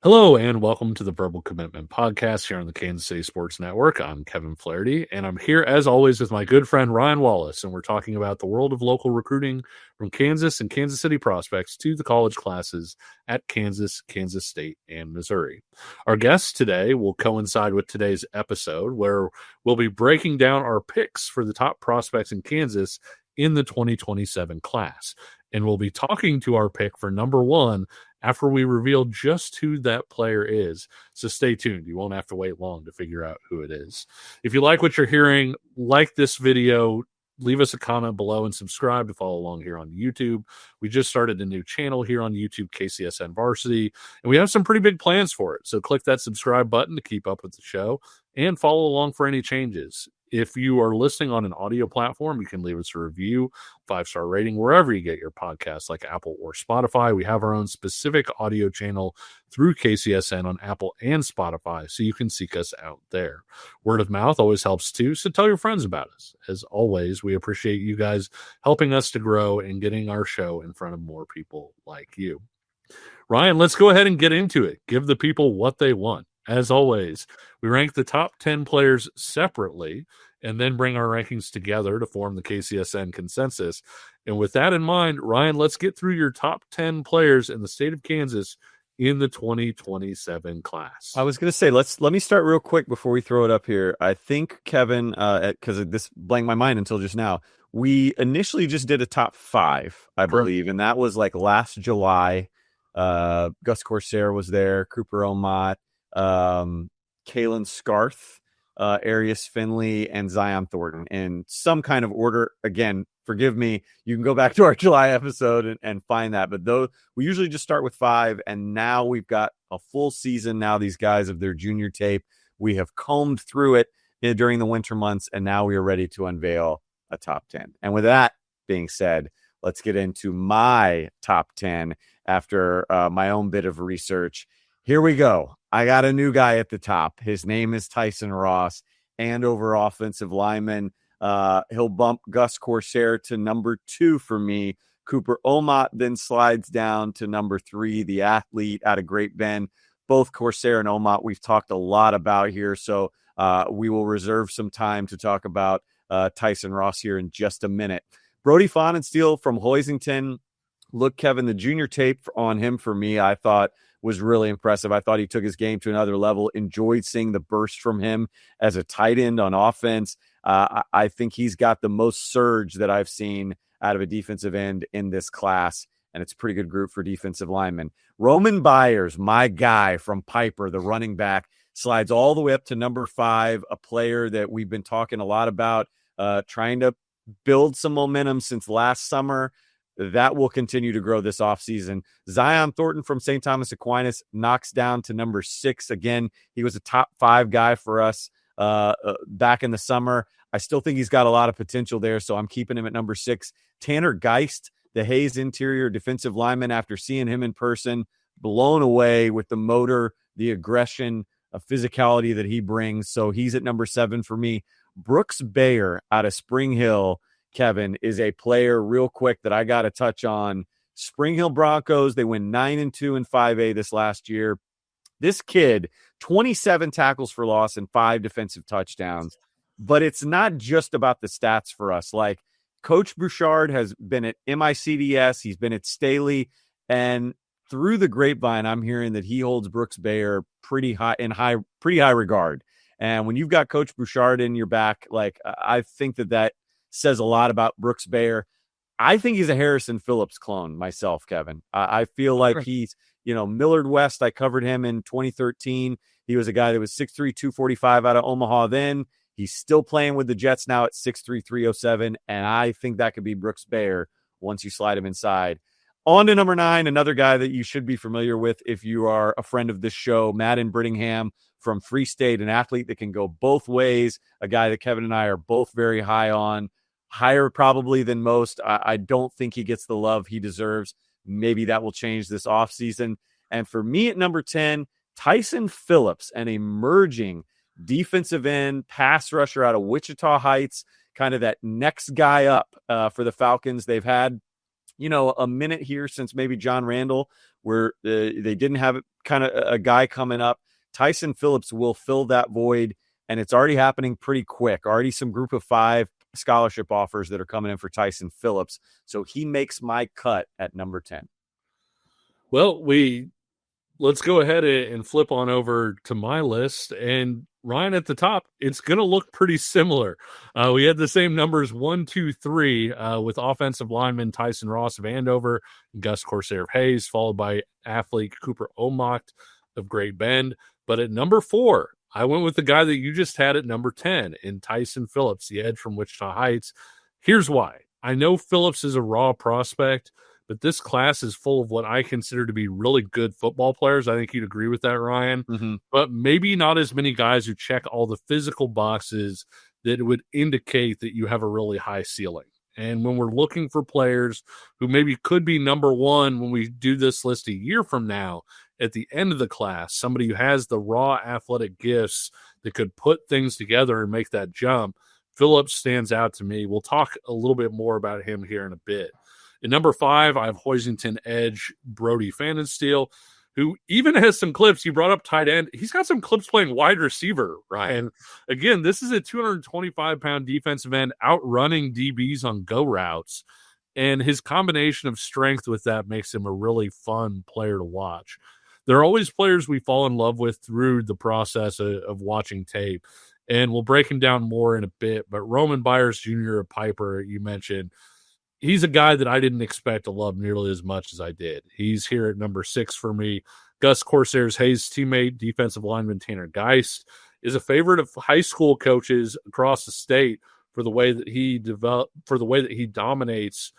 Hello and welcome to the Verbal Commitment Podcast here on the Kansas City Sports Network. I'm Kevin Flaherty, and I'm here as always with my good friend Ryan Wallace, and we're talking about the world of local recruiting from Kansas and Kansas City prospects to the college classes at Kansas, Kansas State, and Missouri. Our guest today will coincide with today's episode, where we'll be breaking down our picks for the top prospects in Kansas in the 2027 class. And we'll be talking to our pick for number one after we reveal just who that player is. So stay tuned. You won't have to wait long to figure out who it is. If you like what you're hearing, like this video, leave us a comment below and subscribe to follow along here on YouTube. We just started a new channel here on YouTube, KCSN Varsity, and we have some pretty big plans for it. So click that subscribe button to keep up with the show and follow along for any changes. If you are listening on an audio platform, you can leave us a review, 5-star rating, wherever you get your podcasts, like Apple or Spotify. We have our own specific audio channel through KCSN on Apple and Spotify, so you can seek us out there. Word of mouth always helps too, so tell your friends about us. As always, we appreciate you guys helping us to grow and getting our show in front of more people like you. Ryan, let's go ahead and get into it. Give the people what they want. As always, we rank the top 10 players separately and then bring our rankings together to form the KCSN consensus. And with that in mind, Ryan, let's get through your top 10 players in the state of Kansas in the 2027 class. I was going to say, let me start real quick before we throw it up here. I think, Kevin, because this blanked my mind until just now, we initially just did a top 5, I believe, and that was like last July. Gus Corsair was there, Cooper Omott, Kalen Scarth, Arius Finley, and Zion Thornton in some kind of order. Again, forgive me. You can go back to our July episode and find that. But though we usually just start with 5, and now we've got a full season. Now these guys of their junior tape, we have combed through it during the winter months, and now we are ready to unveil a top 10. And with that being said, let's get into my top 10 after my own bit of research. Here we go. I got a new guy at the top. His name is Tyson Ross, Andover offensive lineman. He'll bump Gus Corsair to number 2 for me. Cooper Omott then slides down to number 3, the athlete out of Great Bend. Both Corsair and Omott we've talked a lot about here, so we will reserve some time to talk about Tyson Ross here in just a minute. Brody Fonensteel from Hoisington. Look, Kevin, the junior tape on him for me, I thought was really impressive. I thought he took his game to another level. Enjoyed seeing the burst from him as a tight end on offense. I think he's got the most surge that I've seen out of a defensive end in this class, and it's a pretty good group for defensive linemen. Roman Byers, my guy from Piper, the running back, slides all the way up to number 5, a player that we've been talking a lot about, trying to build some momentum since last summer. That will continue to grow this offseason. Zion Thornton from St. Thomas Aquinas knocks down to number 6. Again, he was a top 5 guy for us back in the summer. I still think he's got a lot of potential there, so I'm keeping him at number 6. Tanner Geist, the Hayes interior defensive lineman, after seeing him in person, blown away with the motor, the aggression, physicality that he brings. So he's at number 7 for me. Brooks Bayer out of Spring Hill, Kevin, is a player real quick that I got to touch on. Spring Hill Broncos, they went 9-2 in 5A this last year. This kid, 27 tackles for loss and 5 defensive touchdowns. But it's not just about the stats for us. Like, Coach Bouchard has been at MICDS, he's been at Staley, and through the grapevine, I'm hearing that he holds Brooks Bayer pretty high regard. And when you've got Coach Bouchard in your back, like, I think that says a lot about Brooks Bayer. I think he's a Harrison Phillips clone myself, Kevin. I feel like he's, Millard West, I covered him in 2013. He was a guy that was 6'3", 245 out of Omaha then. He's still playing with the Jets now at 6'3", 307, and I think that could be Brooks Bayer once you slide him inside. On to number 9, another guy that you should be familiar with if you are a friend of this show, Madden Brittingham from Free State, an athlete that can go both ways, a guy that Kevin and I are both very high on. Higher probably than most. I don't think he gets the love he deserves. Maybe that will change this offseason. And for me at number 10, Tyson Phillips, an emerging defensive end, pass rusher out of Wichita Heights, kind of that next guy up for the Falcons. They've had a minute here since maybe John Randall, where they didn't have kind of a guy coming up. Tyson Phillips will fill that void, and it's already happening pretty quick. Already some group of 5 scholarship offers that are coming in for Tyson Phillips. So he makes my cut at number 10. Well, let's go ahead and flip on over to my list. And Ryan at the top, it's going to look pretty similar. We had the same numbers 1, 2, 3 with offensive lineman Tyson Ross of Andover, Gus Corsair of Hayes, followed by athlete Cooper Omocht of Great Bend. But at number 4, I went with the guy that you just had at number 10 in Tyson Phillips, the edge from Wichita Heights. Here's why. I know Phillips is a raw prospect, but this class is full of what I consider to be really good football players. I think you'd agree with that, Ryan. Mm-hmm. But maybe not as many guys who check all the physical boxes that would indicate that you have a really high ceiling. And when we're looking for players who maybe could be number 1 when we do this list a year from now, at the end of the class, somebody who has the raw athletic gifts that could put things together and make that jump, Phillips stands out to me. We'll talk a little bit more about him here in a bit. At number 5, I have Hoisington edge Brody Fandensteel, who even has some clips. You brought up tight end. He's got some clips playing wide receiver, Ryan. Again, this is a 225-pound defensive end outrunning DBs on go routes, and his combination of strength with that makes him a really fun player to watch. There are always players we fall in love with through the process of watching tape, and we'll break him down more in a bit. But Roman Byers Jr. of Piper, you mentioned, he's a guy that I didn't expect to love nearly as much as I did. He's here at number 6 for me. Gus Corsair's Hayes teammate, defensive lineman Tanner Geist, is a favorite of high school coaches across the state for the way that he dominates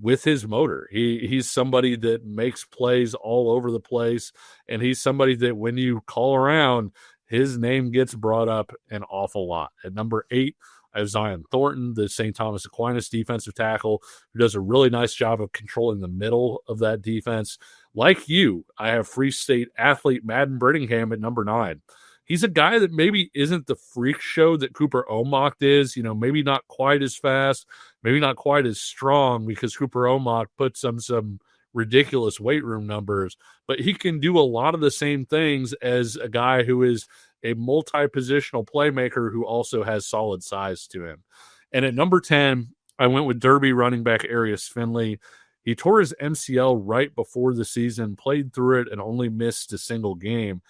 with his motor. He's somebody that makes plays all over the place, and he's somebody that when you call around, his name gets brought up an awful lot. At number 8, I have Zion Thornton, the St. Thomas Aquinas defensive tackle, who does a really nice job of controlling the middle of that defense. Like you, I have Free State athlete Madden Brittingham at number 9. He's a guy that maybe isn't the freak show that Cooper Omocht is, maybe not quite as fast, maybe not quite as strong, because Cooper Omocht puts some ridiculous weight room numbers, but he can do a lot of the same things as a guy who is a multi-positional playmaker who also has solid size to him. And at number 10, I went with Derby running back Arius Finley. He tore his MCL right before the season, played through it, and only missed a single game.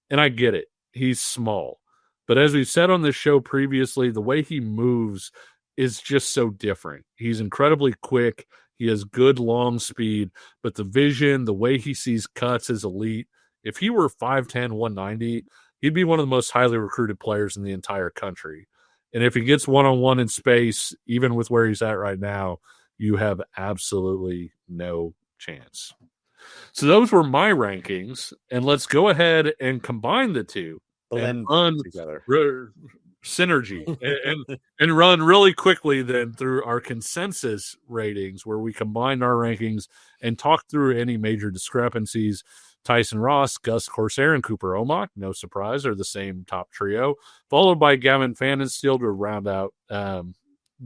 And I get it. He's small. But as we've said on this show previously, the way he moves is just so different. He's incredibly quick. He has good long speed, but the vision, the way he sees cuts is elite. If he were 5'10", 190, he'd be one of the most highly recruited players in the entire country. And if he gets one-on-one in space, even with where he's at right now, you have absolutely no chance. So those were my rankings, and let's go ahead and combine the two and run together. Synergy and run really quickly then through our consensus ratings, where we combined our rankings and talked through any major discrepancies. Tyson Ross, Gus Corsair, and Cooper Omocht, no surprise, are the same top trio, followed by Gavin Fandensteel to round out to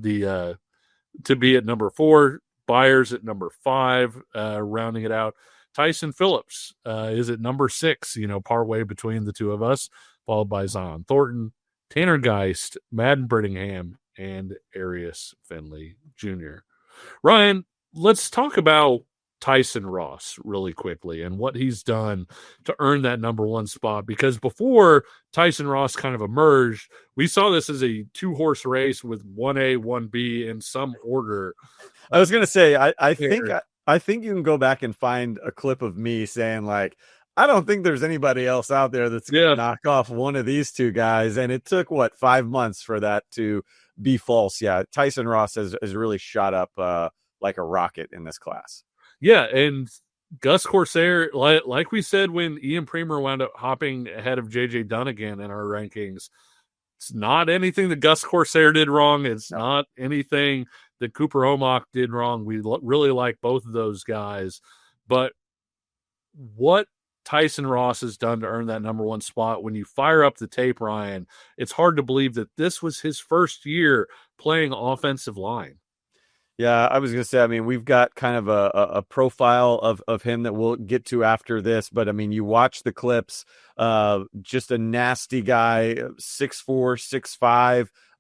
be at number 4. Byers at number 5, rounding it out. Tyson Phillips is at number 6, partway between the two of us, followed by Zion Thornton, Tanner Geist, Madden Brittingham, and Arius Finley Jr. Ryan, let's talk about Tyson Ross really quickly and what he's done to earn that number 1 spot, because before Tyson Ross kind of emerged, we saw this as a 2-horse race with 1A, 1B in some order. I was going to say, I think you can go back and find a clip of me saying, like, I don't think there's anybody else out there that's going to knock off one of these two guys. And it took, 5 months for that to be false. Yeah, Tyson Ross has really shot up like a rocket in this class. Yeah, and Gus Corsair, like we said when Ian Premer wound up hopping ahead of J.J. Dunnigan in our rankings, it's not anything that Gus Corsair did wrong. It's not anything that Cooper Omocht did wrong. We really like both of those guys. But what Tyson Ross has done to earn that number 1 spot, when you fire up the tape, Ryan, it's hard to believe that this was his first year playing offensive line. Yeah, I was gonna say, I mean, we've got kind of a profile of him that we'll get to after this, but I mean, you watch the clips, just a nasty guy, 6'4",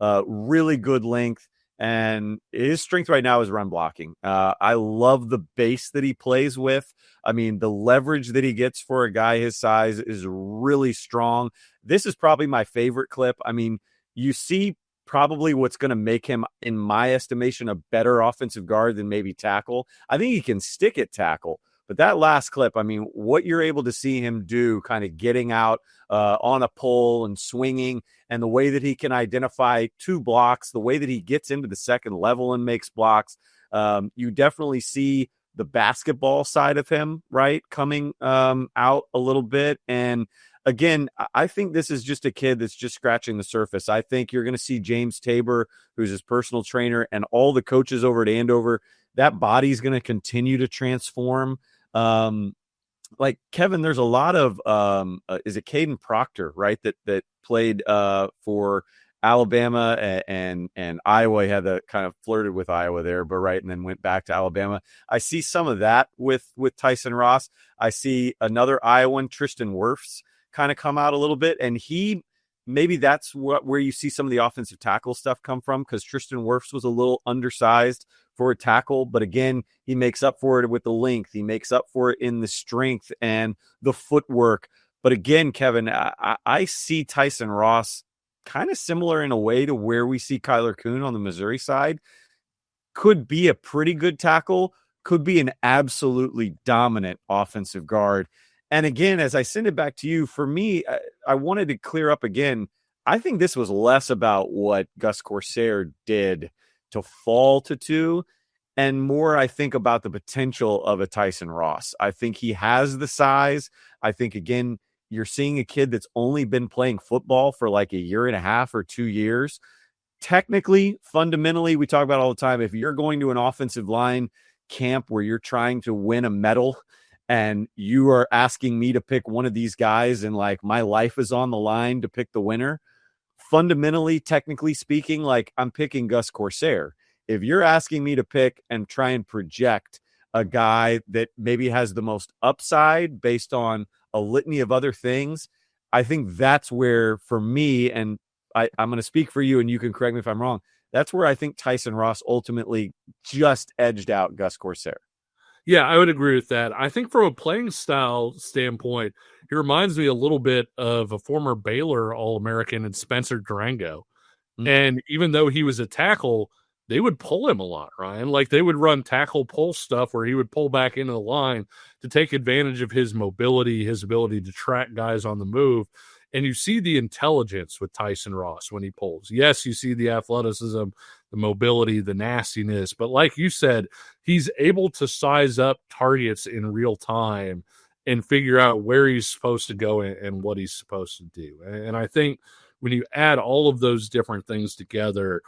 6'5", really good length, and his strength right now is run blocking. I love the base that he plays with. I mean, the leverage that he gets for a guy his size is really strong. This is probably my favorite clip. I mean, you see probably what's going to make him, in my estimation, a better offensive guard than maybe tackle. I think he can stick at tackle. But that last clip, I mean, what you're able to see him do, kind of getting out on a pull and swinging, and the way that he can identify two blocks, the way that he gets into the second level and makes blocks, you definitely see the basketball side of him, right, coming out a little bit. And again, I think this is just a kid that's just scratching the surface. I think you're going to see James Tabor, who's his personal trainer, and all the coaches over at Andover, that body's going to continue to transform. Like Kevin, there's a lot of is it Caden Proctor, right? That played for Alabama and Iowa. He had the kind of flirted with Iowa there, but right, and then went back to Alabama. I see some of that with Tyson Ross. I see another Iowan, Tristan Wirfs, kind of come out a little bit, and he maybe that's where you see some of the offensive tackle stuff come from, because Tristan Wirfs was a little undersized for a tackle, but again, he makes up for it with the length. He makes up for it in the strength and the footwork. But again, Kevin, I see Tyson Ross kind of similar in a way to where we see Kyler Kuhn on the Missouri side. Could be a pretty good tackle, could be an absolutely dominant offensive guard. And again, as I send it back to you, for me, I wanted to clear up again. I think this was less about what Gus Corsair did to fall to 2, and more, I think, about the potential of a Tyson Ross. I think he has the size. I think, again, you're seeing a kid that's only been playing football for like a year and a half or 2 years. Technically, fundamentally, we talk about all the time, if you're going to an offensive line camp where you're trying to win a medal and you are asking me to pick one of these guys and like my life is on the line to pick the winner, fundamentally, technically speaking, like I'm picking Gus Corsair. If you're asking me to pick and try and project a guy that maybe has the most upside based on a litany of other things, I think that's where, for me, and I'm going to speak for you and you can correct me if I'm wrong, that's where I think Tyson Ross ultimately just edged out Gus Corsair. Yeah, I would agree with that. I think from a playing style standpoint, he reminds me a little bit of a former Baylor All-American and Spencer Durango. Mm. And even though he was a tackle, they would pull him a lot, Ryan. Like they would run tackle pull stuff where he would pull back into the line to take advantage of his mobility, his ability to track guys on the move. And you see the intelligence with Tyson Ross when he pulls. Yes, you see the athleticism, the mobility, the nastiness. But like you said, he's able to size up targets in real time and figure out where he's supposed to go and what he's supposed to do. And I think when you add all of those different things together,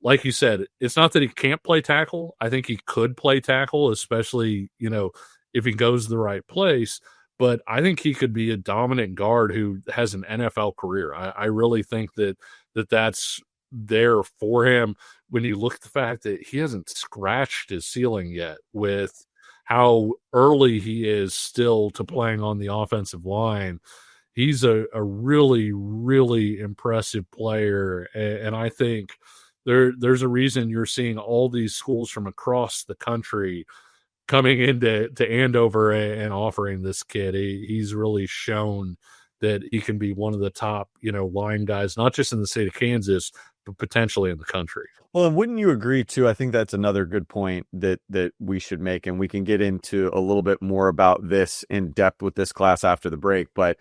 like you said, it's not that he can't play tackle. I think he could play tackle, especially, if he goes the right place. But I think he could be a dominant guard who has an NFL career. I really think that's there for him when you look at the fact that he hasn't scratched his ceiling yet with how early he is still to playing on the offensive line. He's a really, really impressive player. And I think there's a reason you're seeing all these schools from across the country coming into Andover and offering this kid. He's really shown that he can be one of the top, line guys, not just in the state of Kansas, but potentially in the country. Well, and wouldn't you agree too? I think that's another good point that we should make, and we can get into a little bit more about this in depth with this class after the break. But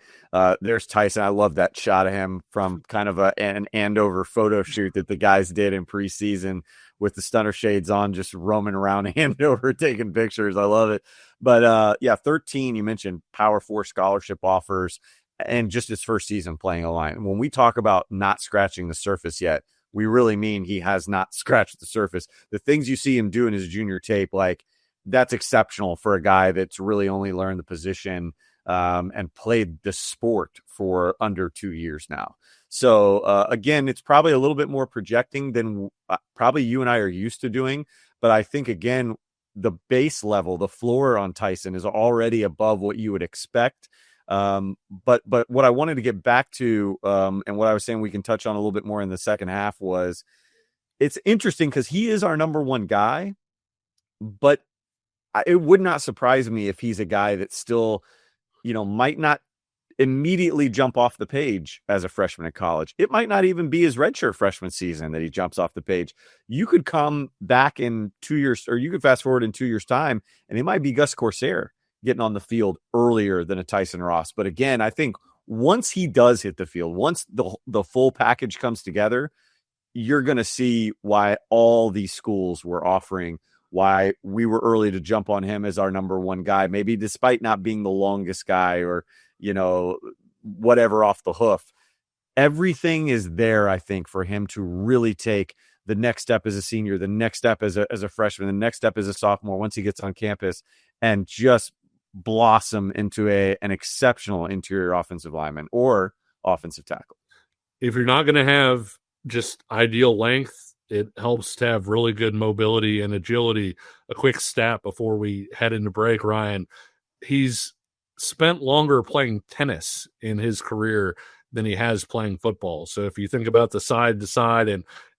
there's Tyson. I love that shot of him from kind of an Andover photo shoot that the guys did in preseason with the stunner shades on, just roaming around Andover taking pictures. I love it. But 13, you mentioned Power 4 scholarship offers and just his first season playing a line. When we talk about not scratching the surface yet, we really mean he has not scratched the surface. The things you see him do in his junior tape, like that's exceptional for a guy that's really only learned the position and played the sport for under 2 years now. So again, it's probably a little bit more projecting than probably you and I are used to doing. But I think, again, the base level, the floor on Tyson is already above what you would expect. But what I wanted to get back to, and what I was saying we can touch on a little bit more in the second half, was it's interesting because he is our number one guy, but it would not surprise me if he's a guy that still, might not immediately jump off the page as a freshman in college. It might not even be his redshirt freshman season that he jumps off the page. You could come back in 2 years, or you could fast forward in 2 years' time, and it might be Gus Corsair getting on the field earlier than a Tyson Ross. But again, I think once he does hit the field, once the full package comes together, you're going to see why all these schools were offering, why we were early to jump on him as our number one guy, maybe despite not being the longest guy or, whatever off the hoof. Everything is there, I think, for him to really take the next step as a senior, the next step as a freshman, the next step as a sophomore once he gets on campus, and just blossom into an exceptional interior offensive lineman or offensive tackle. If you're not going to have just ideal length, it helps to have really good mobility and agility. A quick stat before we head into break, Ryan. He's spent longer playing tennis in his career than he has playing football. So if you think about the side to side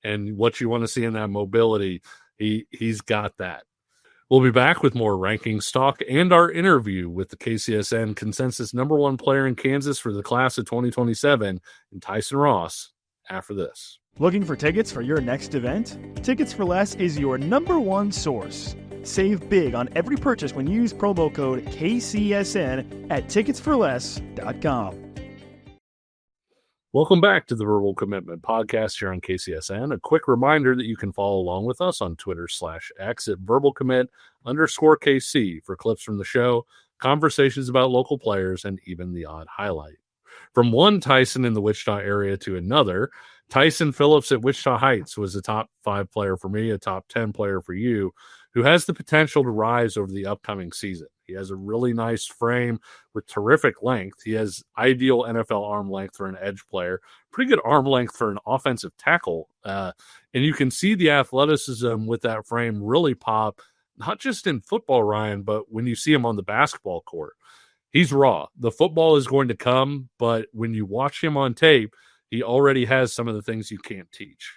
and what you want to see in that mobility, he's got that. We'll be back with more rankings talk and our interview with the KCSN consensus number one player in Kansas for the class of 2027, and Tyson Ross, after this. Looking for tickets for your next event? Tickets for Less is your number one source. Save big on every purchase when you use promo code KCSN at ticketsforless.com. Welcome back to the Verbal Commitment Podcast here on KCSN. A quick reminder that you can follow along with us on Twitter/X at verbalcommit_KC for clips from the show, conversations about local players, and even the odd highlight. From one Tyson in the Wichita area to another, Tyson Phillips at Wichita Heights was a top 5 player for me, a top 10 player for you, who has the potential to rise over the upcoming season. He has a really nice frame with terrific length. He has ideal NFL arm length for an edge player, pretty good arm length for an offensive tackle. And you can see the athleticism with that frame really pop, not just in football, Ryan, but when you see him on the basketball court. He's raw. The football is going to come, but when you watch him on tape, he already has some of the things you can't teach.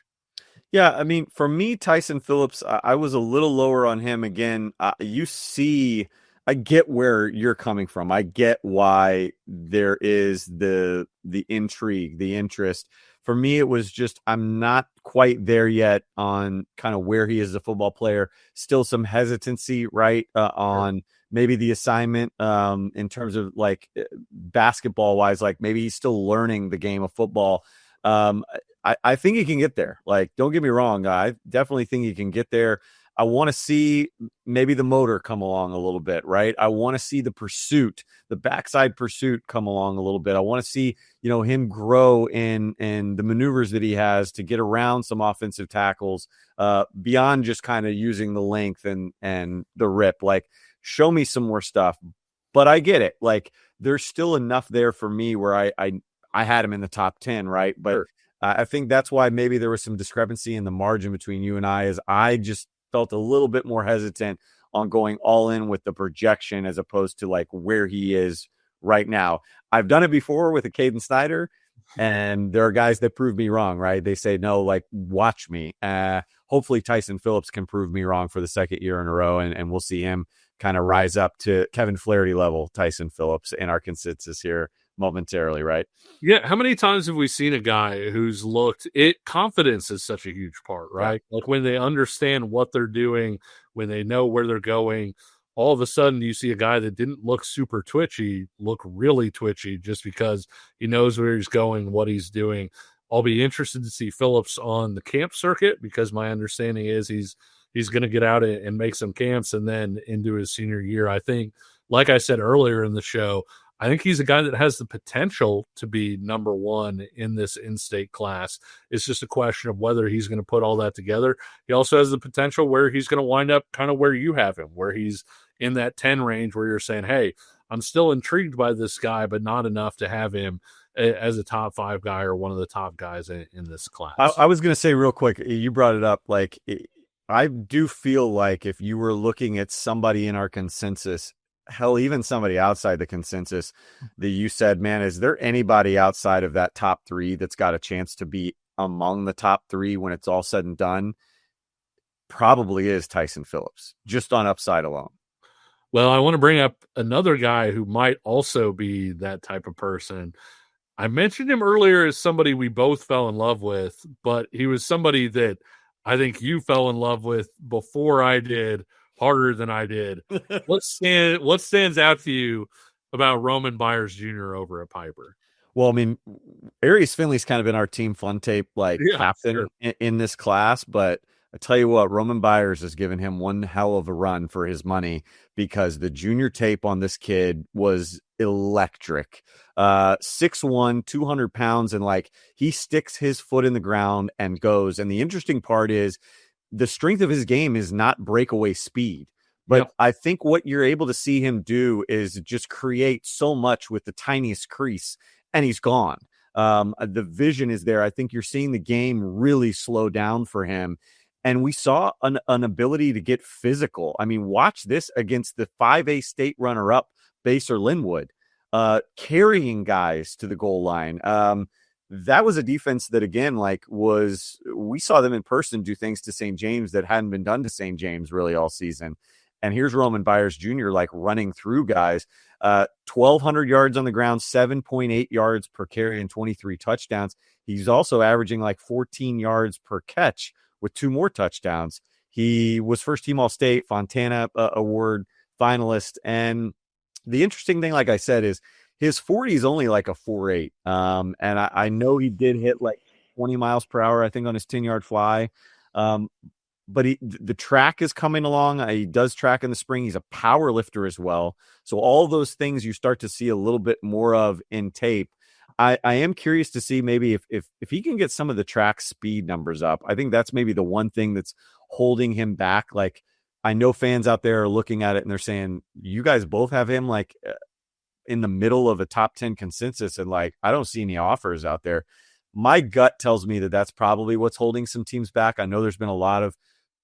Yeah, I mean, for me, Tyson Phillips, I was a little lower on him. Again, I get where you're coming from. I get why there is the intrigue, the interest. For me, it was just I'm not quite there yet on kind of where he is as a football player. Still some hesitancy, right, on maybe the assignment in terms of like basketball wise, like maybe he's still learning the game of football. I think he can get there. Like, don't get me wrong. I definitely think he can get there. I want to see maybe the motor come along a little bit, right? I want to see the pursuit, the backside pursuit come along a little bit. I want to see, him grow in the maneuvers that he has to get around some offensive tackles beyond just kind of using the length and the rip. Like, show me some more stuff. But I get it. Like, there's still enough there for me where I had him in the top 10, right? But sure. I think that's why maybe there was some discrepancy in the margin between you and I, is I just felt a little bit more hesitant on going all in with the projection as opposed to like where he is right now. I've done it before with a Caden Snyder, and there are guys that prove me wrong, right? They say, no, like, watch me. Hopefully Tyson Phillips can prove me wrong for the second year in a row, and we'll see him kind of rise up to Kevin Flaherty level Tyson Phillips in our consensus here momentarily, right? Yeah. How many times have we seen a guy who's confidence is such a huge part, right? Yeah. Like when they understand what they're doing, when they know where they're going, all of a sudden you see a guy that didn't look super twitchy look really twitchy just because he knows where he's going, what he's doing. I'll be interested to see Phillips on the camp circuit, because my understanding is he's going to get out and make some camps and then into his senior year. I think, like I said earlier in the show, I think he's a guy that has the potential to be number one in this in-state class. It's just a question of whether he's going to put all that together. He also has the potential where he's going to wind up kind of where you have him, where he's in that 10 range where you're saying, hey, I'm still intrigued by this guy, but not enough to have him as a top 5 guy or one of the top guys in this class. I was going to say real quick, you brought it up, like I do feel like if you were looking at somebody in our consensus, hell, even somebody outside the consensus, that you said, man, is there anybody outside of that top three that's got a chance to be among the top three when it's all said and done? Probably is Tyson Phillips, just on upside alone. Well, I want to bring up another guy who might also be that type of person. I mentioned him earlier as somebody we both fell in love with, but he was somebody that I think you fell in love with before I did, harder than I did. What stands out to you about Roman Byers Jr. over at Piper? Well, I mean, Arias Finley's kind of been our team fun tape captain in this class, but I tell you what, Roman Byers has given him one hell of a run for his money, because the junior tape on this kid was electric. 6'1", 200 pounds, and he sticks his foot in the ground and goes. And the interesting part is the strength of his game is not breakaway speed. But I think what you're able to see him do is just create so much with the tiniest crease, and he's gone. The vision is there. I think you're seeing the game really slow down for him. And we saw an ability to get physical. I mean, watch this against the 5A state runner-up, Baser Linwood, carrying guys to the goal line. That was a defense that, again, we saw them in person do things to St. James that hadn't been done to St. James really all season. And here's Roman Byers Jr. running through guys, 1,200 yards on the ground, 7.8 yards per carry, and 23 touchdowns. He's also averaging 14 yards per catch with 2 more touchdowns. He was first team All-State, Fontana Award finalist. And the interesting thing, like I said, is his 40 is only a 4.8. And I know he did hit 20 miles per hour, I think, on his 10-yard fly. But the track is coming along. He does track in the spring. He's a power lifter as well. So all those things you start to see a little bit more of in tape. I am curious to see maybe if he can get some of the track speed numbers up. I think that's maybe the one thing that's holding him back. I know fans out there are looking at it and they're saying, you guys both have him in the middle of a top 10 consensus. And I don't see any offers out there. My gut tells me that that's probably what's holding some teams back. I know there's been a lot of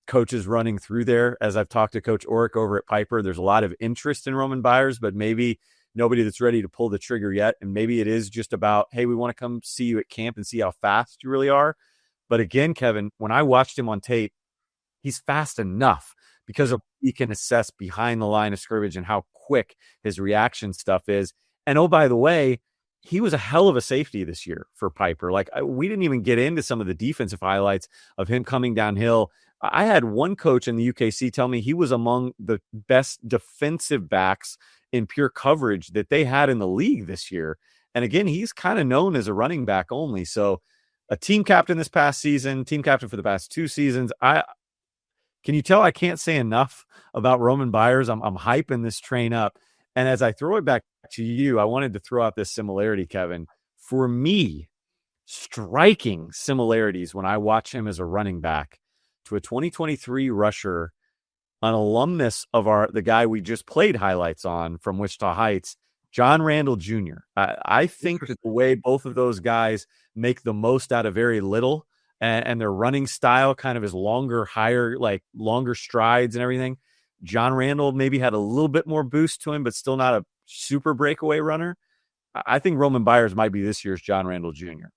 coaches running through there. As I've talked to Coach Oric over at Piper, there's a lot of interest in Roman Byers, but maybe nobody that's ready to pull the trigger yet. And maybe it is just about, hey, we want to come see you at camp and see how fast you really are. But again, Kevin, when I watched him on tape, he's fast enough because of he can assess behind the line of scrimmage and how quick his reaction stuff is. And oh, by the way, he was a hell of a safety this year for Piper. We didn't even get into some of the defensive highlights of him coming downhill. I had one coach in the UKC tell me he was among the best defensive backs in pure coverage that they had in the league this year. And again, he's kind of known as a running back only. So a team captain this past season, team captain for the past 2 seasons. Can you tell I can't say enough about Roman Byers? I'm hyping this train up. And as I throw it back to you, I wanted to throw out this similarity, Kevin. For me, striking similarities when I watch him as a running back to a 2023 rusher, an alumnus of the guy we just played highlights on from Wichita Heights, John Randall Jr. I think that the way both of those guys make the most out of very little, and their running style kind of is longer, higher, longer strides and everything. John Randall maybe had a little bit more boost to him, but still not a super breakaway runner. I think Roman Byers might be this year's John Randall Jr.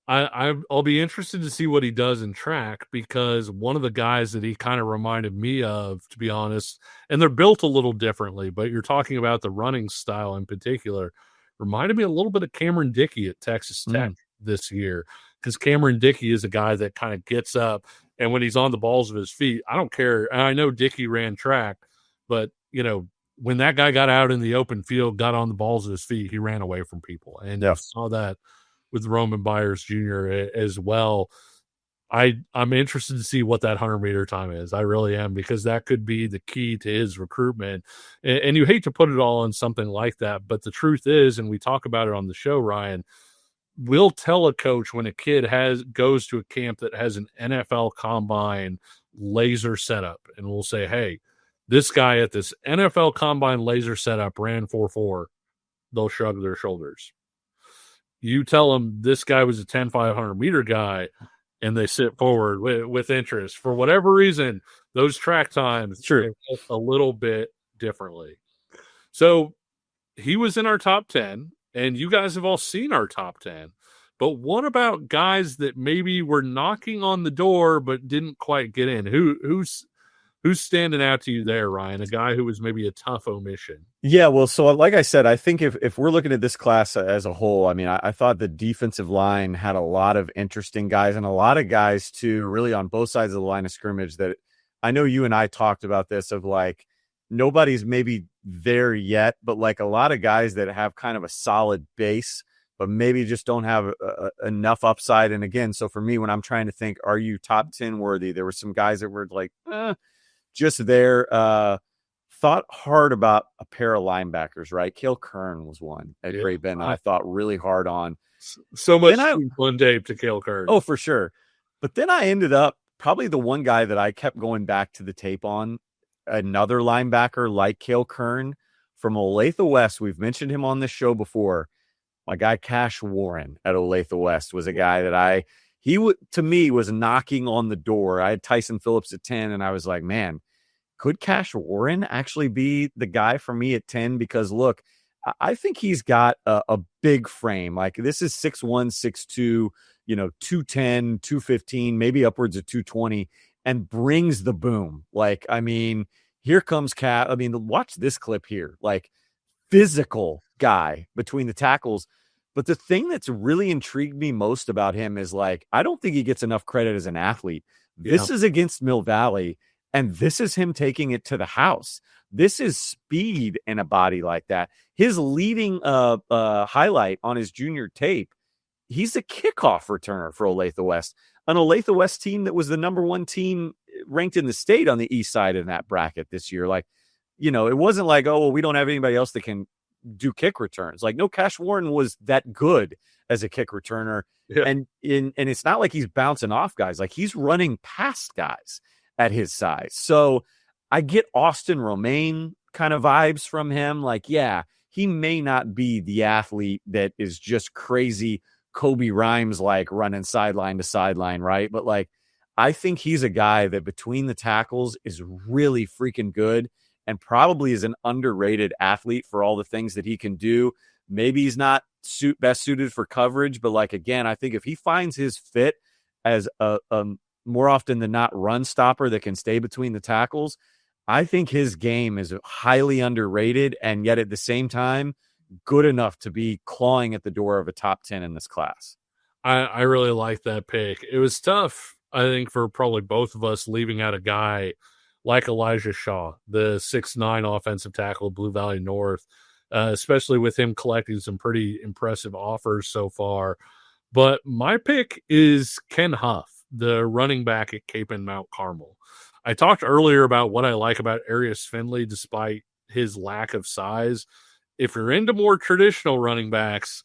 I'll be interested to see what he does in track, because one of the guys that he kind of reminded me of, to be honest, and they're built a little differently, but you're talking about the running style in particular, reminded me a little bit of Cameron Dickey at Texas Tech this year, because Cameron Dickey is a guy that kind of gets up, and when he's on the balls of his feet, I don't care. And I know Dickey ran track, but when that guy got out in the open field, got on the balls of his feet, he ran away from people. And I saw that with Roman Byers Jr. as well. I'm interested to see what that 100-meter time is. I really am, because that could be the key to his recruitment. And you hate to put it all on something like that, but the truth is, and we talk about it on the show, Ryan, we'll tell a coach when a kid goes to a camp that has an NFL Combine laser setup, and we'll say, hey, this guy at this NFL Combine laser setup ran 4.4. They'll shrug their shoulders. You tell them this guy was a 10,500 meter guy, and they sit forward with interest. For whatever reason, those track times True. a little bit differently. So he was in our top 10, and you guys have all seen our top 10. But what about guys that maybe were knocking on the door but didn't quite get in? Who's standing out to you there, Ryan? A guy who was maybe a tough omission. Yeah, well, so like I said, I think if we're looking at this class as a whole, I mean, I thought the defensive line had a lot of interesting guys and a lot of guys too, really on both sides of the line of scrimmage that I know you and I talked about this of like nobody's maybe there yet, but like a lot of guys that have kind of a solid base, but maybe just don't have enough upside. And again, so for me, when I'm trying to think, are you top 10 worthy? There were some guys that were like, just there. Thought hard about a pair of linebackers, right? Cale Kern was one at Great Bend. I thought really hard on. So much one day to Cale Kern. Oh, for sure. But then I ended up probably the one guy that I kept going back to the tape on, another linebacker like Cale Kern from Olathe West. We've mentioned him on this show before. My guy Cash Warren at Olathe West was a guy that to me was knocking on the door. I had Tyson Phillips at 10, and I was like, man, could Cash Warren actually be the guy for me at 10? Because look, I think he's got a big frame. Like this is 6'1", 6'2", 210, 215, maybe upwards of 220, and brings the boom. Like, I mean, here comes Cat. I mean, watch this clip here. Like, physical guy between the tackles. But the thing that's really intrigued me most about him is like, I don't think he gets enough credit as an athlete. This is against Mill Valley, and this is him taking it to the house. This is speed in a body like that. His leading highlight on his junior tape, he's a kickoff returner for Olathe West, an Olathe West team that was the number one team ranked in the state on the east side in that bracket this year. Like, it wasn't like, oh, well, we don't have anybody else that can do kick returns. Like, no, Cash Warren was that good as a kick returner. Yeah. And it's not like he's bouncing off guys. Like, he's running past guys at his size. So I get Austin Romaine kind of vibes from him. Like, yeah, he may not be the athlete that is just crazy Kobe Rhymes, like running sideline to sideline, right? But like, I think he's a guy that between the tackles is really freaking good and probably is an underrated athlete for all the things that he can do. Maybe he's not best suited for coverage, but like, again, I think if he finds his fit as a more often than not run stopper that can stay between the tackles, I think his game is highly underrated and yet at the same time good enough to be clawing at the door of a top 10 in this class. I really like that pick. It was tough, I think, for probably both of us leaving out a guy like Elijah Shaw, the 6'9" offensive tackle of Blue Valley North, especially with him collecting some pretty impressive offers so far. But my pick is Ken Huff, the running back at Cape and Mount Carmel. I talked earlier about what I like about Arius Finley, despite his lack of size. If you're into more traditional running backs,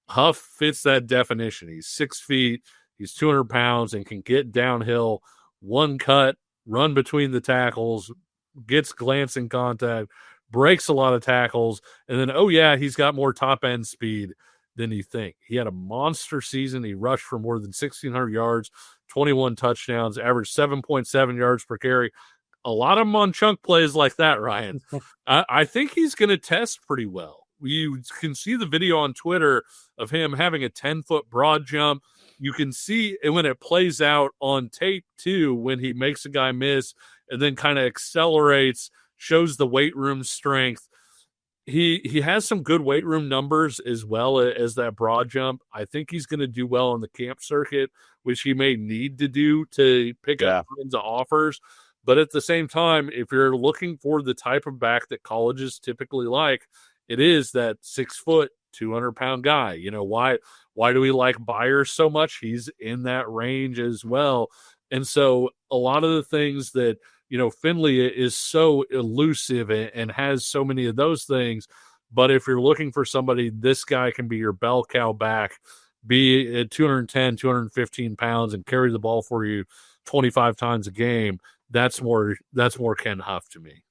Huff fits that definition. He's 6 feet, he's 200 pounds, and can get downhill, one cut, run between the tackles, gets glancing contact, breaks a lot of tackles, and then, he's got more top-end speed than you think. He had a monster season. He rushed for more than 1,600 yards, 21 touchdowns, averaged 7.7 yards per carry. A lot of them on chunk plays like that, Ryan. I think he's going to test pretty well. You can see the video on Twitter of him having a 10-foot broad jump. You can see it when it plays out on tape, too, when he makes a guy miss and then kind of accelerates, shows the weight room strength. He has some good weight room numbers as well as that broad jump. I think he's going to do well on the camp circuit, which he may need to do to pick up kinds of offers. But at the same time, if you're looking for the type of back that colleges typically like, it is that 6 foot, 200-pound guy. Why do we like Byers so much? He's in that range as well. And so a lot of the things that, Finley is so elusive and has so many of those things. But if you're looking for somebody, this guy can be your bell cow back, be at 210, 215 pounds and carry the ball for you 25 times a game. That's more Ken Huff to me.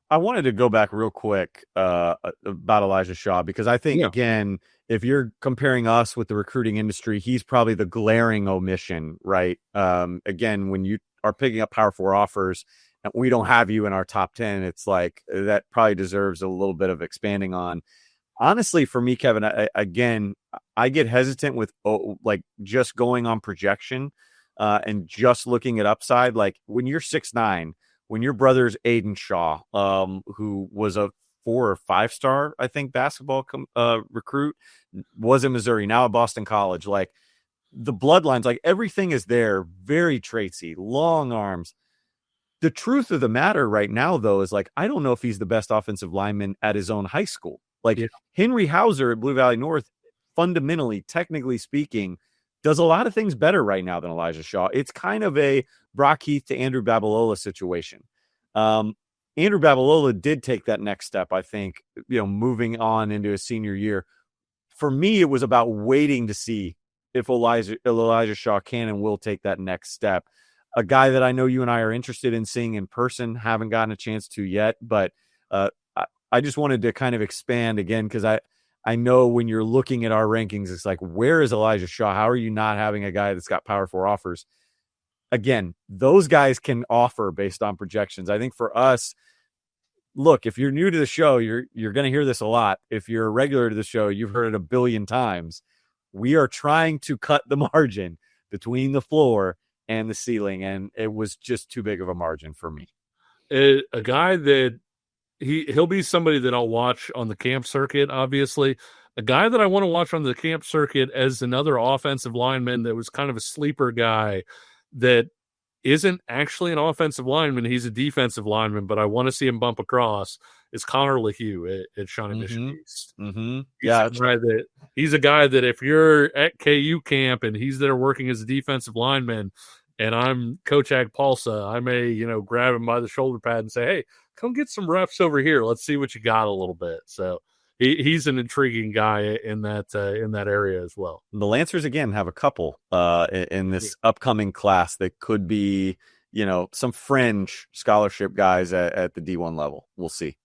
I wanted to go back real quick about Elijah Shaw because I think, again, if you're comparing us with the recruiting industry, he's probably the glaring omission, right? Again, when you are picking up Power 4 offers and we don't have you in our top 10, it's like that probably deserves a little bit of expanding on. Honestly, for me, Kevin, I get hesitant with like just going on projection and just looking at upside. Like when you're 6'9", when your brother's Aiden Shaw, who was a 4 or 5 star, I think, basketball recruit, was in Missouri, now at Boston College. Like the bloodlines, like everything is there, very traitsy, long arms. The truth of the matter right now, though, is like, I don't know if he's the best offensive lineman at his own high school. Like Henry Hauser at Blue Valley North, fundamentally, technically speaking, does a lot of things better right now than Elijah Shaw. It's kind of a Brock Heath to Andrew Babalola situation. Andrew Babalola did take that next step, I think, moving on into his senior year. For me, it was about waiting to see if Elijah Shaw can and will take that next step. A guy that I know you and I are interested in seeing in person, haven't gotten a chance to yet, but I just wanted to kind of expand again, because I know when you're looking at our rankings, it's like, where is Elijah Shaw? How are you not having a guy that's got Power 4 offers? Again, those guys can offer based on projections. I think for us, look, if you're new to the show, you're going to hear this a lot. If you're a regular to the show, you've heard it a billion times. We are trying to cut the margin between the floor and the ceiling, and it was just too big of a margin for me. A guy that he'll be somebody that I'll watch on the camp circuit, obviously. A guy that I want to watch on the camp circuit as another offensive lineman that was kind of a sleeper guy that isn't actually an offensive lineman. He's a defensive lineman, but I want to see him bump across, is Connor LeHue at Shawnee Mission East. He's a guy that if you're at KU camp and he's there working as a defensive lineman and I'm Coach Agpalsa, I may, grab him by the shoulder pad and say, hey, come get some reps over here. Let's see what you got a little bit. So he's an intriguing guy in that area as well. The Lancers, again, have a couple in this upcoming class that could be, some fringe scholarship guys at the D1 level. We'll see.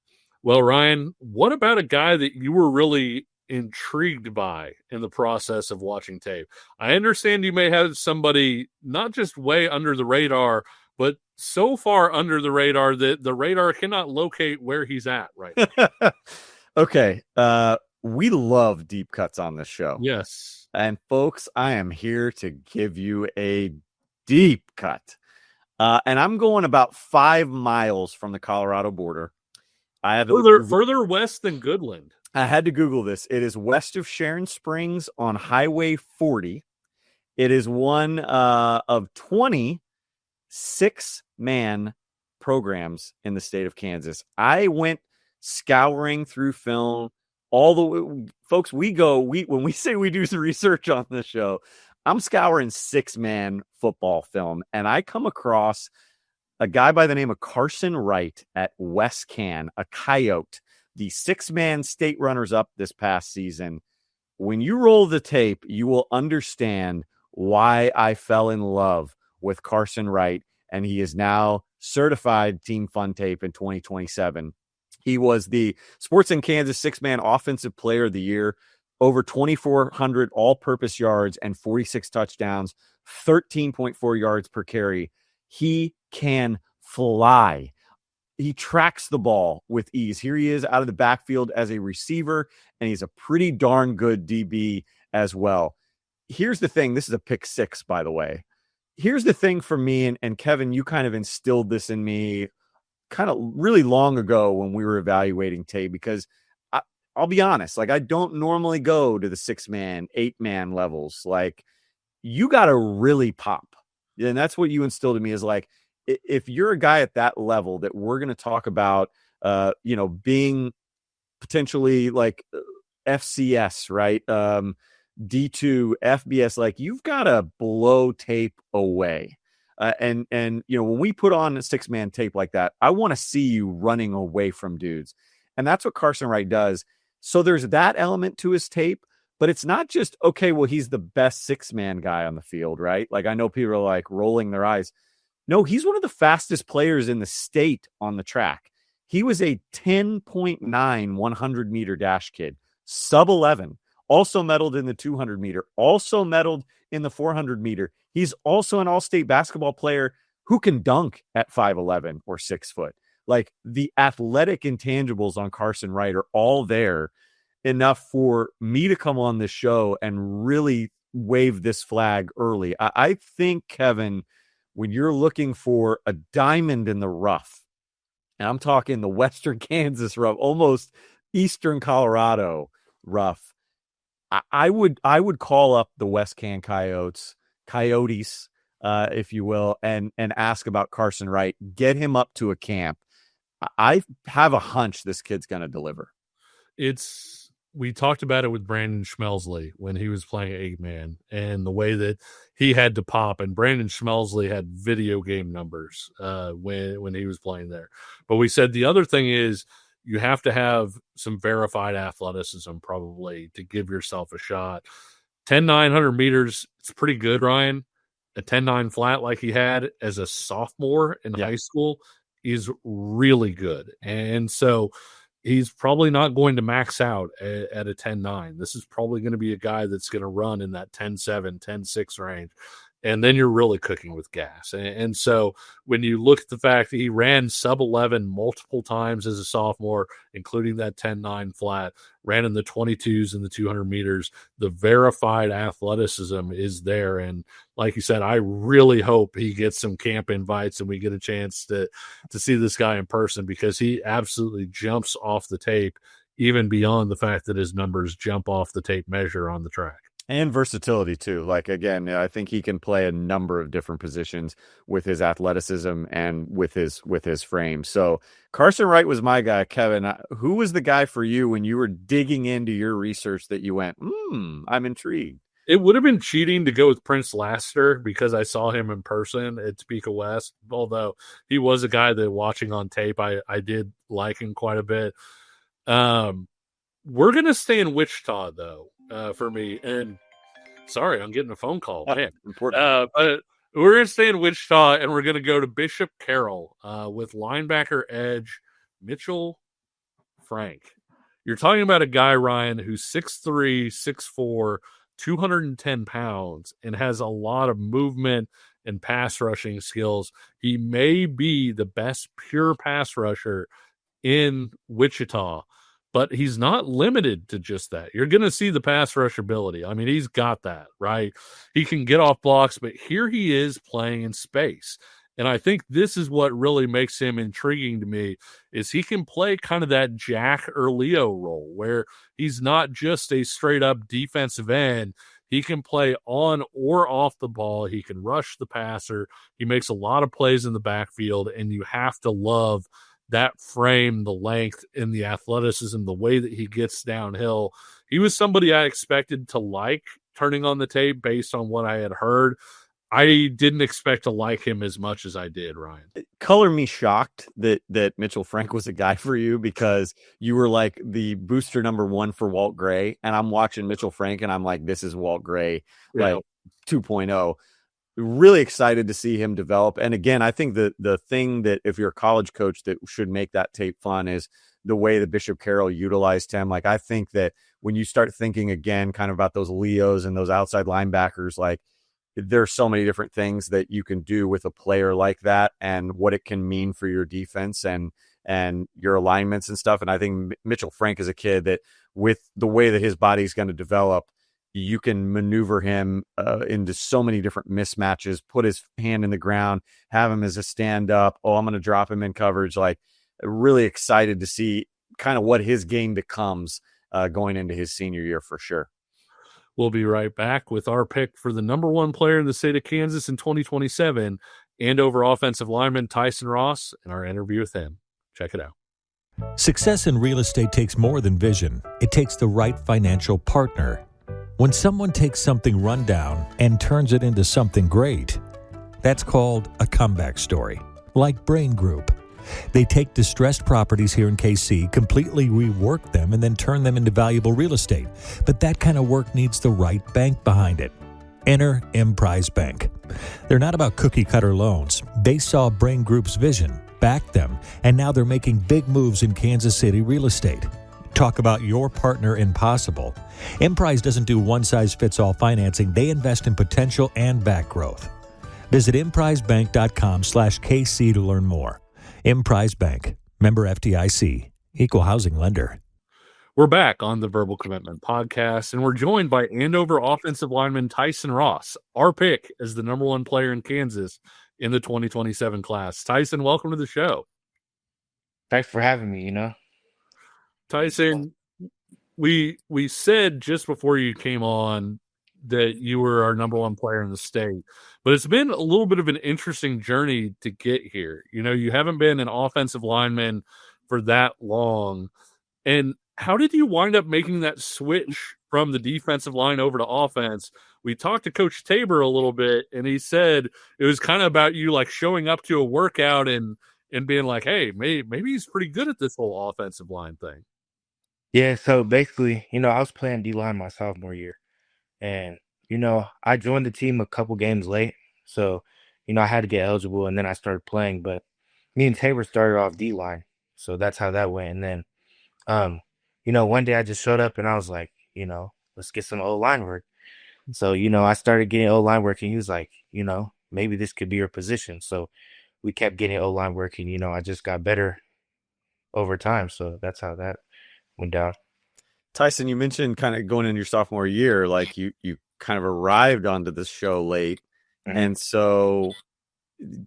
Well, Ryan, what about a guy that you were really intrigued by in the process of watching tape? I understand you may have somebody not just way under the radar, but so far under the radar that the radar cannot locate where he's at right now. Okay. We love deep cuts on this show. Yes. And folks, I am here to give you a deep cut. And I'm going about 5 miles from the Colorado border. I have further west than Goodland. I had to Google this. It is west of Sharon Springs on Highway 40. It is one of 20 6-man programs in the state of Kansas. I went scouring through film all the way. Folks, when we say we do the research on this show, I'm scouring 6-man football film, and I come across a guy by the name of Carson Wright at West Can, a Coyote, the 6-man state runners-up this past season. When you roll the tape, you will understand why I fell in love with Carson Wright, and he is now certified Team Fun Tape in 2027. He was the Sports in Kansas 6-man offensive player of the year, over 2,400 all-purpose yards and 46 touchdowns, 13.4 yards per carry. He can fly. He tracks the ball with ease. Here he is out of the backfield as a receiver, and he's a pretty darn good DB as well. Here's the thing. This is a pick 6, by the way. Here's the thing for me, and Kevin, you kind of instilled this in me kind of really long ago when we were evaluating tape, because I'll be honest, like I don't normally go to the 6-man, 8-man levels. Like you got to really pop. And that's what you instilled in me is like, if you're a guy at that level that we're going to talk about, being potentially like FCS, right? D2, FBS, like you've got to blow tape away. And when we put on a 6-man tape like that, I want to see you running away from dudes. And that's what Carson Wright does. So there's that element to his tape, but it's not just, okay, well, he's the best 6-man guy on the field, right? Like I know people are like rolling their eyes. No, he's one of the fastest players in the state on the track. He was a 10.9 100-meter dash kid, sub 11 also medaled in the 200 meter, also medaled in the 400 meter. He's also an all-state basketball player who can dunk at 5'11" or 6 foot. Like, the athletic intangibles on Carson Wright are all there enough for me to come on this show and really wave this flag early. I think, Kevin, when you're looking for a diamond in the rough, and I'm talking the Western Kansas rough, almost Eastern Colorado rough, I would call up the West Can Coyotes, if you will, and ask about Carson Wright. Get him up to a camp. I have a hunch this kid's going to deliver. We talked about it with Brandon Schmelsley when he was playing 8-man and the way that he had to pop, and Brandon Schmelsley had video game numbers when he was playing there. But we said the other thing is you have to have some verified athleticism probably to give yourself a shot. 10-900 meters, it's pretty good, Ryan. A 10-9 flat like he had as a sophomore in high school is really good. And so he's probably not going to max out at a 10-9. This is probably going to be a guy that's going to run in that 10-7, 10-6 range. And then you're really cooking with gas. And so when you look at the fact that he ran sub-11 multiple times as a sophomore, including that 10-9 flat, ran in the 22s and the 200 meters, the verified athleticism is there. And like you said, I really hope he gets some camp invites and we get a chance to see this guy in person, because he absolutely jumps off the tape, even beyond the fact that his numbers jump off the tape measure on the track. And versatility too. Like, again, I think he can play a number of different positions with his athleticism and with his frame. So Carson Wright was my guy. Kevin, who was the guy for you when you were digging into your research that you went, I'm intrigued? It would have been cheating to go with Prince Laster because I saw him in person at Topeka West, although he was a guy that, watching on tape, I did like him quite a bit. We're going to stay in Wichita, though, for me. And sorry, I'm getting a phone call. Man. Important. But we're going to stay in Wichita, and we're going to go to Bishop Carroll with linebacker edge Mitchell Frank. You're talking about a guy, Ryan, who's 6'3", 6'4", 210 pounds, and has a lot of movement and pass rushing skills. He may be the best pure pass rusher in Wichita, but he's not limited to just that. You're going to see the pass rush ability. I mean, he's got that, right? He can get off blocks, but here he is playing in space. And I think this is what really makes him intriguing to me, is he can play kind of that Jack or Leo role where he's not just a straight up defensive end. He can play on or off the ball. He can rush the passer. He makes a lot of plays in the backfield, and you have to love that frame, the length, and the athleticism, the way that he gets downhill. He was somebody I expected to like turning on the tape based on what I had heard. I didn't expect to like him as much as I did, Ryan. Color me shocked that Mitchell Frank was a guy for you, because you were like the booster number one for Walt Gray, and I'm watching Mitchell Frank and I'm like, this is Walt Gray, like 2.0. Really excited to see him develop. And again, I think the thing that, if you're a college coach, that should make that tape fun is the way that Bishop Carroll utilized him. Like, I think that when you start thinking again kind of about those Leos and those outside linebackers, like, there's so many different things that you can do with a player like that and what it can mean for your defense and your alignments and stuff. And I think Mitchell Frank is a kid that, with the way that his body's going to develop, you can maneuver him into so many different mismatches, put his hand in the ground, have him as a stand up. Oh, I'm going to drop him in coverage. Like, really excited to see kind of what his game becomes going into his senior year for sure. We'll be right back with our pick for the number one player in the state of Kansas in 2027, Andover offensive lineman Tyson Ross, and our interview with him. Check it out. Success in real estate takes more than vision. It takes the right financial partner. When someone takes something rundown and turns it into something great, that's called a comeback story, like Brain Group. They take distressed properties here in KC, completely rework them, and then turn them into valuable real estate. But that kind of work needs the right bank behind it. Enter Emprise Bank. They're not about cookie-cutter loans. They saw Brain Group's vision, backed them, and now they're making big moves in Kansas City real estate. Talk about your partner in possible. Emprise doesn't do one-size-fits-all financing. They invest in potential and back growth. Visit emprisebank.com/KC to learn more. Emprise Bank, member FDIC, equal housing lender. We're back on the Verbal Commitment podcast, and we're joined by Andover offensive lineman Tyson Ross, our pick as the number one player in Kansas in the 2027 class. Tyson, welcome to the show. Thanks for having me, Tyson, we said just before you came on that you were our number one player in the state, but it's been a little bit of an interesting journey to get here. You haven't been an offensive lineman for that long. And how did you wind up making that switch from the defensive line over to offense? We talked to Coach Tabor a little bit, and he said it was kind of about you like showing up to a workout and being like, hey, maybe he's pretty good at this whole offensive line thing. Yeah, so basically, I was playing D-line my sophomore year. And, I joined the team a couple games late. So, I had to get eligible, and then I started playing. But me and Tabor started off D-line. So that's how that went. And then, one day I just showed up, and I was like, let's get some O-line work. So, I started getting O-line work, and he was like, maybe this could be your position. So we kept getting O-line work, and, I just got better over time. So that's how that went down. Tyson, you mentioned kind of going into your sophomore year, like you kind of arrived onto this show late. Mhm. And so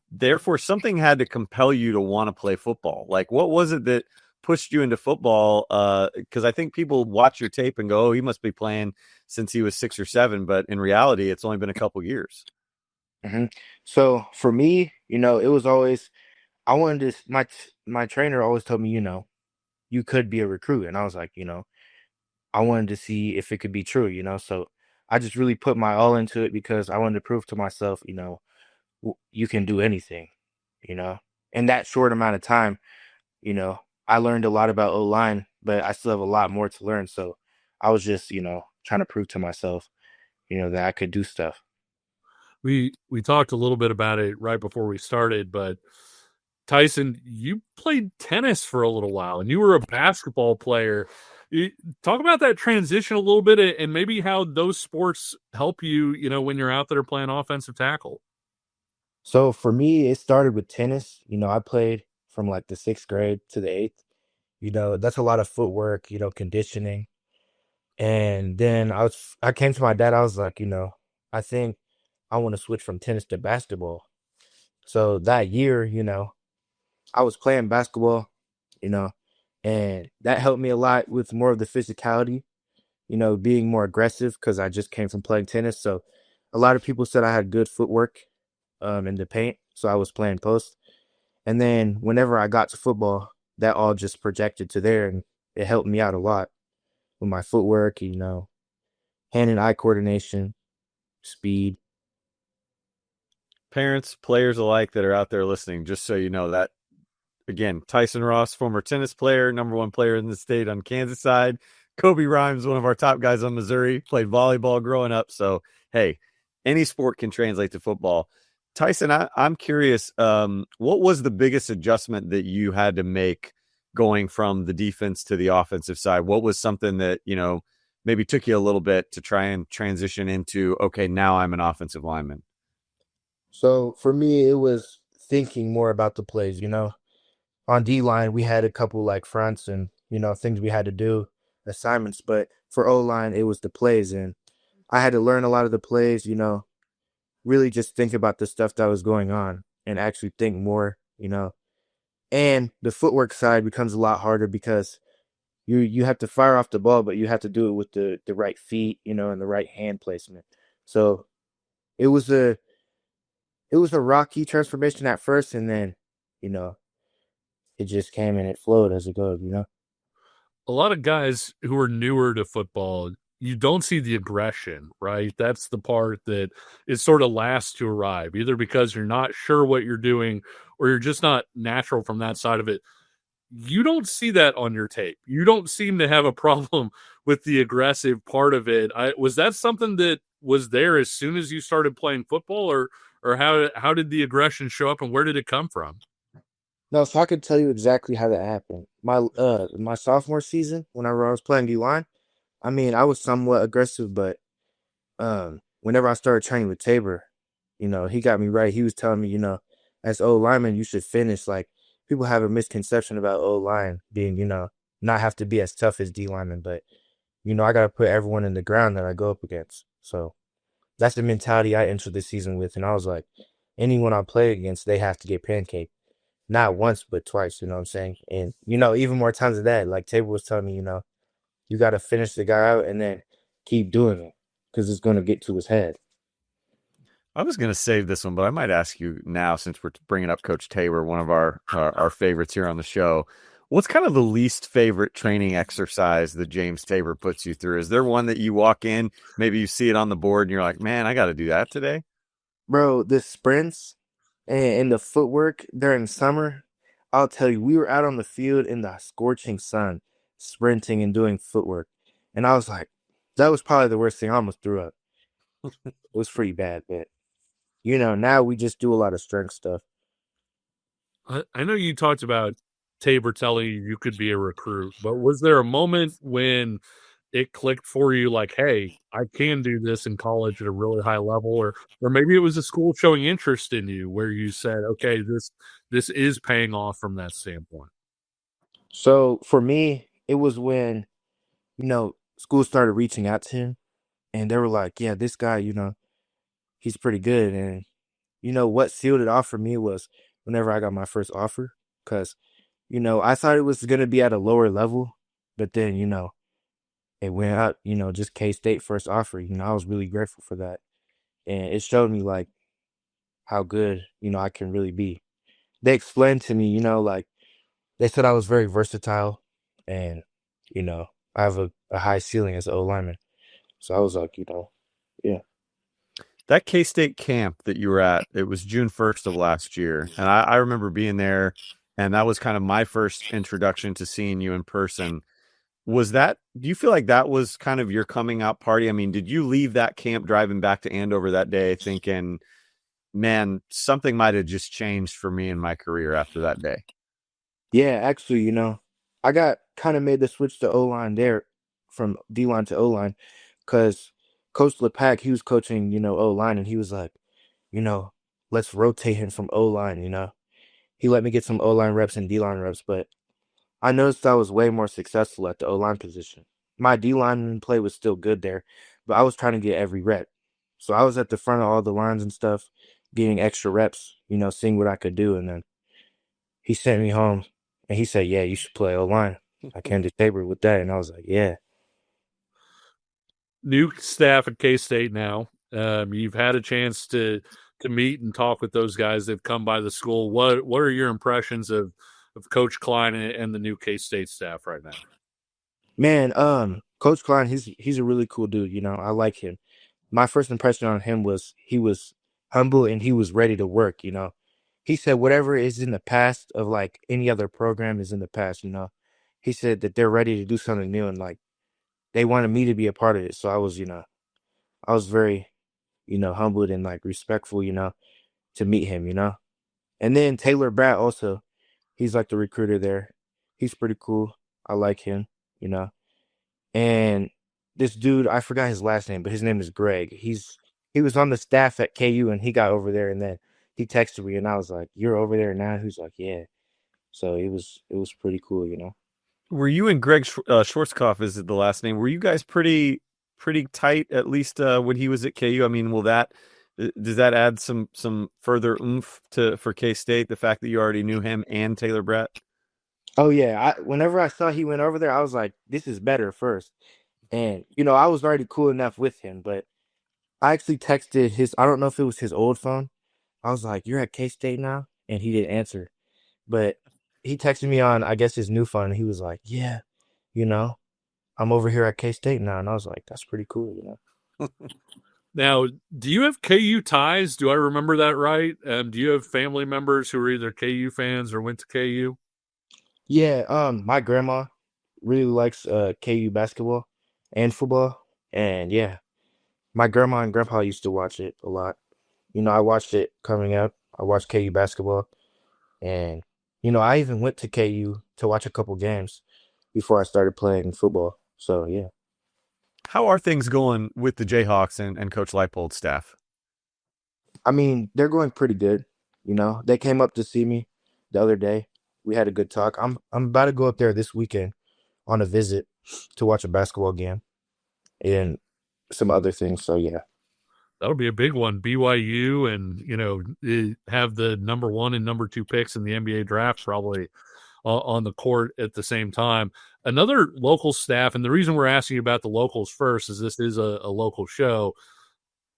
therefore something had to compel you to want to play football. Like, what was it that pushed you into football? Because I think people watch your tape and go, oh, he must be playing since he was 6 or 7. But in reality, it's only been a couple years. Mm-hmm. So for me, it was always, I wanted to, my trainer always told me, you could be a recruit. And I was like, I wanted to see if it could be true, so I just really put my all into it because I wanted to prove to myself, you can do anything, in that short amount of time. I learned a lot about O-line, but I still have a lot more to learn. So I was just, trying to prove to myself, that I could do stuff. We talked a little bit about it right before we started, but Tyson, you played tennis for a little while and you were a basketball player. Talk about that transition a little bit and maybe how those sports help you, when you're out there playing offensive tackle. So for me, it started with tennis. I played from like the 6th grade to the 8th. That's a lot of footwork, conditioning. And then I came to my dad. I was like, I think I want to switch from tennis to basketball. So that year, I was playing basketball, and that helped me a lot with more of the physicality, being more aggressive because I just came from playing tennis. So a lot of people said I had good footwork in the paint. So I was playing post. And then whenever I got to football, that all just projected to there, and it helped me out a lot with my footwork, hand and eye coordination, speed. Parents, players alike that are out there listening, just so you know that, again, Tyson Ross, former tennis player, number one player in the state on Kansas side. Kobe Rhymes, one of our top guys on Missouri, played volleyball growing up. So, hey, any sport can translate to football. Tyson, I'm curious, what was the biggest adjustment that you had to make going from the defense to the offensive side? What was something that, maybe took you a little bit to try and transition into, okay, now I'm an offensive lineman? So for me, it was thinking more about the plays, On D-line, we had a couple like fronts and, things we had to do, assignments. But for O-line, it was the plays. And I had to learn a lot of the plays, really just think about the stuff that was going on and actually think more, And the footwork side becomes a lot harder because you have to fire off the ball, but you have to do it with the right feet, and the right hand placement. So it was a rocky transformation at first, and then, it just came and it flowed as it goes, A lot of guys who are newer to football, you don't see the aggression, right? That's the part that is sort of last to arrive, either because you're not sure what you're doing or you're just not natural from that side of it. You don't see that on your tape. You don't seem to have a problem with the aggressive part of it. Was that something that was there as soon as you started playing football, or how did the aggression show up and where did it come from? No, so I could tell you exactly how that happened. My sophomore season, whenever I was playing D line, I mean, I was somewhat aggressive, but whenever I started training with Tabor, he got me right. He was telling me, as O lineman, you should finish. Like people have a misconception about O line being, not have to be as tough as D lineman, but I got to put everyone in the ground that I go up against. So that's the mentality I entered the season with, and I was like, anyone I play against, they have to get pancaked. Not once, but twice. You know what I'm saying? And even more times than that. Like Tabor was telling me, you got to finish the guy out and then keep doing it because it's going to get to his head. I was going to save this one, but I might ask you now since we're bringing up Coach Tabor, one of our favorites here on the show. What's kind of the least favorite training exercise that James Tabor puts you through? Is there one that you walk in, maybe you see it on the board and you're like, man, I got to do that today? Bro, the sprints and the footwork during summer, I'll tell you, we were out on the field in the scorching sun, sprinting and doing footwork. And I was like, that was probably the worst thing. I almost threw up. It was pretty bad, but now we just do a lot of strength stuff. I know you talked about Tabor telling you could be a recruit, but was there a moment when it clicked for you like, hey, I can do this in college at a really high level, or maybe it was a school showing interest in you where you said, okay, this is paying off from that standpoint? So for me, it was when, schools started reaching out to him and they were like, yeah, this guy, he's pretty good. And, what sealed it off for me was whenever I got my first offer, because, I thought it was going to be at a lower level, but then, it went up, just K-State first offer. I was really grateful for that. And it showed me like how good, I can really be. They explained to me, like they said I was very versatile and, I have a high ceiling as an O lineman. So I was like, yeah. That K-State camp that you were at, it was June 1st of last year. And I remember being there, and that was kind of my first introduction to seeing you in person. Do you feel like that was kind of your coming out party? I mean, did you leave that camp driving back to Andover that day thinking, man, something might have just changed for me in my career after that day? Yeah, actually, I got kind of made the switch to O-line there from D-line to O-line because Coach LePack, he was coaching, O-line, and he was like, you know, let's rotate him from O-line. He let me get some O-line reps and D-line reps, but I noticed I was way more successful at the O-line position. My D-line play was still good there, but I was trying to get every rep. So I was at the front of all the lines and stuff, getting extra reps, seeing what I could do, and then he sent me home and he said, yeah, you should play O-line. I came to Tabor with that, and I was like, yeah. New staff at K-State now. You've had a chance to meet and talk with those guys that have come by the school. What are your impressions of Coach Klein and the new K-State staff right now? Man, Coach Klein, he's a really cool dude, I like him. My first impression on him was he was humble and he was ready to work. He said whatever is in the past of like any other program is in the past. He said that they're ready to do something new and like they wanted me to be a part of it. So I was very, humbled and like respectful, to meet him. And then Taylor Bratt also, he's like the recruiter there. He's pretty cool. I like him, you know. And this dude, I forgot his last name, but his name is Greg. He was on the staff at KU and he got over there and then he texted me and I was like, "You're over there now?" He was like, "Yeah." So it was pretty cool. Were you and Greg Schwarzkopf is the last name? Were you guys pretty tight at least when he was at KU? I mean, does that add some further oomph for K-State, the fact that you already knew him and Taylor Bratt? Oh yeah, whenever I saw he went over there, I was like, "This is better first." And I was already cool enough with him, but I actually texted I don't know if it was his old phone. I was like, "You're at K-State now?" And he didn't answer. But he texted me on, I guess, his new phone. And he was like, "Yeah, you know, I'm over here at K-State now." And I was like, "That's pretty cool." Now, do you have KU ties? Do I remember that right? Do you have family members who are either KU fans or went to KU? Yeah, my grandma really likes KU basketball and football. And yeah, my grandma and grandpa used to watch it a lot. I watched it coming up. I watched KU basketball. And I even went to KU to watch a couple games before I started playing football. So yeah. How are things going with the Jayhawks and Coach Leipold's staff? I mean, they're going pretty good. They came up to see me the other day. We had a good talk. I'm about to go up there this weekend on a visit to watch a basketball game and some other things. So yeah. That'll be a big one. BYU and, have the number 1 and number 2 picks in the NBA draft probably on the court at the same time. Another local staff, and the reason we're asking about the locals first is this is a local show.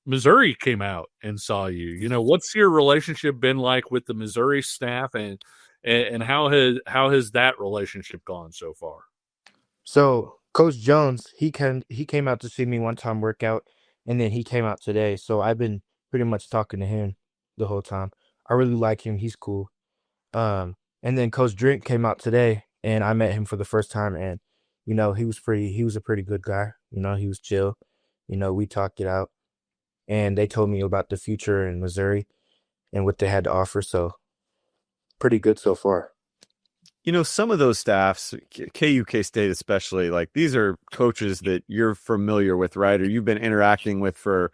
Missouri came out and saw you. What's your relationship been like with the Missouri staff, and how has that relationship gone so far? So Coach Jones, he came out to see me one time workout, and then he came out today. So I've been pretty much talking to him the whole time. I really like him. He's cool. And then Coach Drink came out today, and I met him for the first time, and he was a pretty good guy. He was chill. We talked it out, and they told me about the future in Missouri and what they had to offer. So pretty good so far. Some of those staffs, KU, K-State especially, like these are coaches that you're familiar with, right? Or you've been interacting with for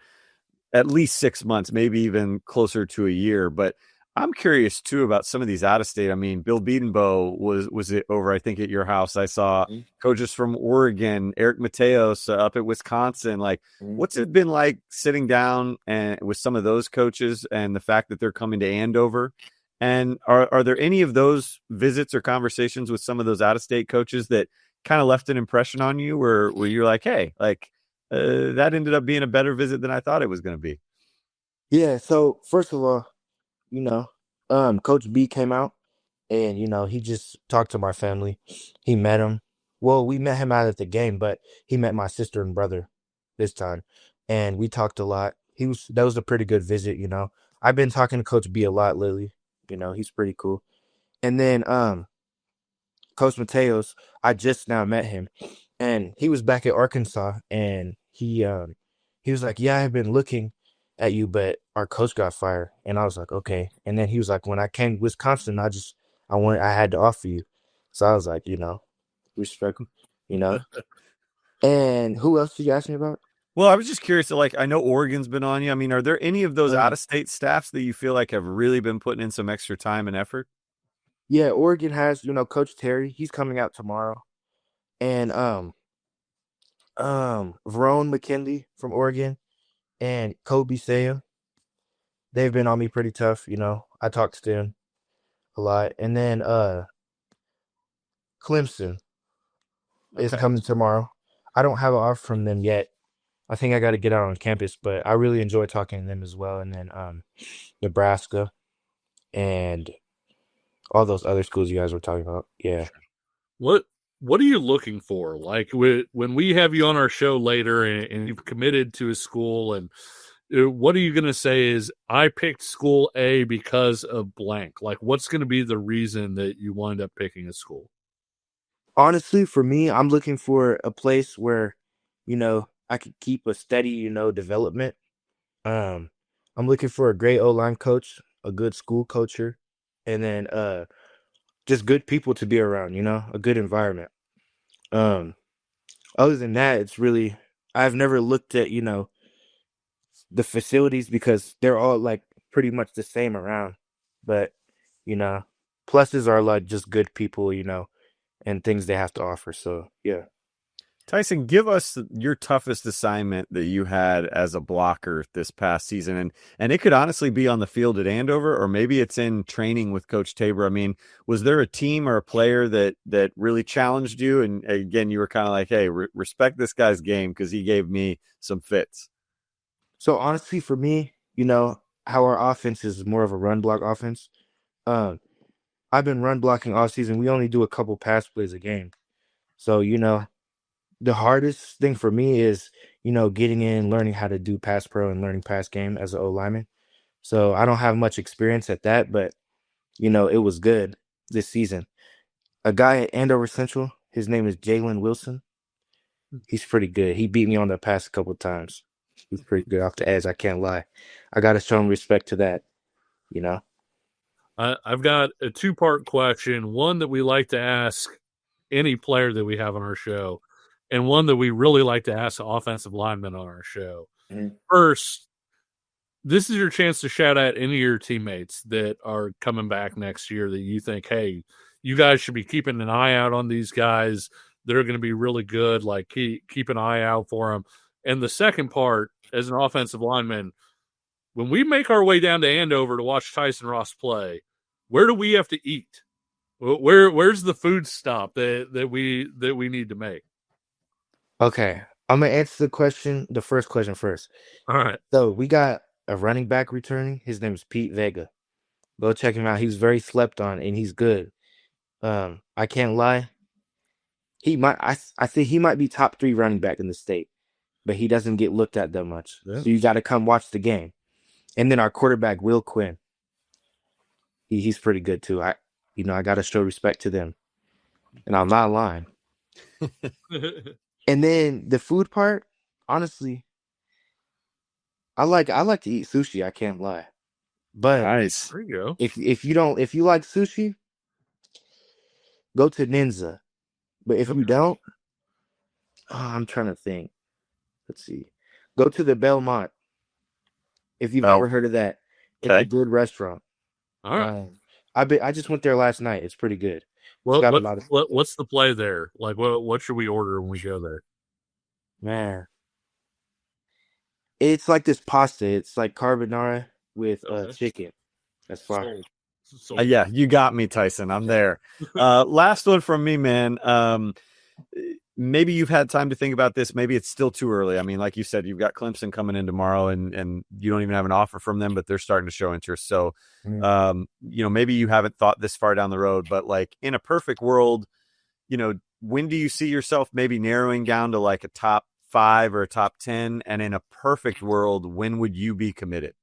at least 6 months, maybe even closer to a year. But I'm curious too about some of these out of state. I mean, Bill Bedenbow was it over, I think, at your house. I saw coaches from Oregon, Eric Mateos up at Wisconsin. Like, what's it been like sitting down and with some of those coaches and the fact that they're coming to Andover? And are there any of those visits or conversations with some of those out of state coaches that kind of left an impression on you where you're like, hey, like that ended up being a better visit than I thought it was going to be? Yeah. So first of all, Coach B came out, and he just talked to my family. He met him. Well, we met him out at the game, but he met my sister and brother this time, and we talked a lot. That was a pretty good visit. I've been talking to Coach B a lot lately. He's pretty cool. And then Coach Mateos, I just now met him, and he was back at Arkansas, and he was like, "Yeah, I've been looking at you, but our coach got fired." And I was like, "Okay." And then he was like, "When I came to Wisconsin, I had to offer you." So I was like, respect, you know. And who else did you ask me about? Well, I was just curious. Like, I know Oregon's been on you. I mean, are there any of those out of state staffs that you feel like have really been putting in some extra time and effort? Yeah, Oregon has, Coach Terry. He's coming out tomorrow, and Verone McKinley from Oregon and Kobe Saya. They've been on me pretty tough. I talked to them a lot, and then Clemson is coming tomorrow. I don't have an offer from them yet. I think I got to get out on campus, but I really enjoy talking to them as well. And then Nebraska and all those other schools you guys were talking about. Yeah. What are you looking for? Like when we have you on our show later and you've committed to a school, and what are you going to say is, I picked school A because of blank? Like, what's going to be the reason that you wind up picking a school? Honestly, for me, I'm looking for a place where, I could keep a steady, development. I'm looking for a great O-line coach, a good school culture, and then just good people to be around, a good environment. Other than that, it's really, I've never looked at, the facilities because they're all like pretty much the same around. But, pluses are like just good people, and things they have to offer. So, yeah. Tyson, give us your toughest assignment that you had as a blocker this past season. And it could honestly be on the field at Andover, or maybe it's in training with Coach Tabor. I mean, was there a team or a player that really challenged you? And again, you were kind of like, hey, respect this guy's game because he gave me some fits. So honestly, for me, how our offense is more of a run block offense. I've been run blocking all season. We only do a couple pass plays a game. So, the hardest thing for me is, getting in, learning how to do pass pro and learning pass game as an O lineman. So I don't have much experience at that, but, it was good this season. A guy at Andover Central, his name is Jalen Wilson. He's pretty good. He beat me on the pass a couple of times. He's pretty good off the edge. I can't lie. I got to show him respect to that, I've got a two-part question, one that we like to ask any player that we have on our show, and one that we really like to ask offensive linemen on our show. Mhm. First, this is your chance to shout out any of your teammates that are coming back next year that you think, hey, you guys should be keeping an eye out on these guys. They're going to be really good. Like, keep an eye out for them. And the second part, as an offensive lineman, when we make our way down to Andover to watch Tyson Ross play, where do we have to eat? Where's the food stop that we need to make? Okay, I'm gonna answer the first question first. All right. So we got a running back returning. His name is Pete Vega. Go check him out. He's very slept on and he's good. I can't lie. I think he might be top 3 running back in the state, but he doesn't get looked at that much. Yeah. So you got to come watch the game. And then our quarterback, Will Quinn. He's pretty good too. I got to show respect to them. And I'm not lying. And then the food part, honestly, I like to eat sushi, I can't lie. But Nice. There you go. if you like sushi, go to Ninja. But if you don't, I'm trying to think. Let's see. Go to the Belmont. If you've ever heard of that, it's Okay. a good restaurant. All right. I just went there last night. It's pretty good. Well, got a lot of- what's the play there? Like, what should we order when we go there? Man, it's like this pasta. It's like carbonara with Okay. chicken. That's fine. Sold. Yeah, you got me, Tyson. I'm there. Last one from me, man. Maybe you've had time to think about this. Maybe it's still too early. I mean, like you said, you've got Clemson coming in tomorrow, and you don't even have an offer from them, but they're starting to show interest. So, maybe you haven't thought this far down the road, but like in a perfect world, when do you see yourself maybe narrowing down to like a top 5 or a top 10? And in a perfect world, when would you be committed?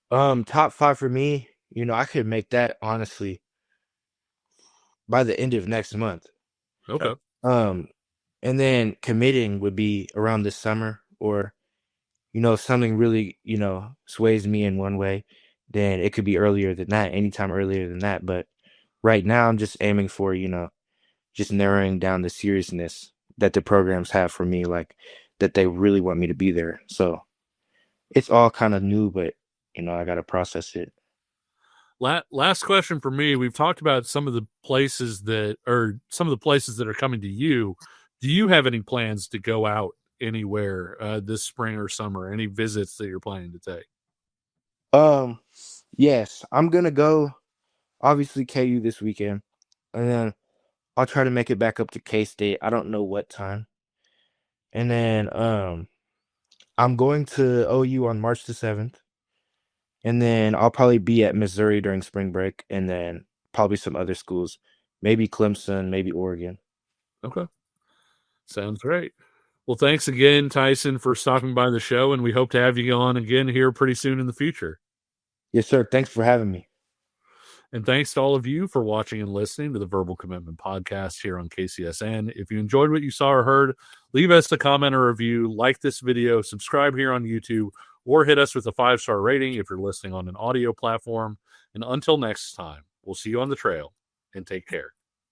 Top 5 for me. I could make that honestly by the end of next month. Okay. And then committing would be around this summer, or if something really sways me in one way, then it could be earlier than that, anytime earlier than that. But right now I'm just aiming for just narrowing down the seriousness that the programs have for me, like that they really want me to be there. So it's all kind of new, but I got to process it. Last question for me. We've talked about some of the places that are coming to you. Do you have any plans to go out anywhere this spring or summer? Any visits that you're planning to take? Yes, I'm gonna go. Obviously, KU this weekend, and then I'll try to make it back up to K-State. I don't know what time. And then I'm going to OU on March the 7th. And then I'll probably be at Missouri during spring break, and then probably some other schools, maybe Clemson, maybe Oregon. Okay. Sounds great. Well, thanks again, Tyson, for stopping by the show, and we hope to have you on again here pretty soon in the future. Yes, sir. Thanks for having me. And thanks to all of you for watching and listening to the Verbal Commitment Podcast here on KCSN. If you enjoyed what you saw or heard, leave us a comment or review, like this video, subscribe here on YouTube, or hit us with a 5-star rating if you're listening on an audio platform. And until next time, we'll see you on the trail, and take care.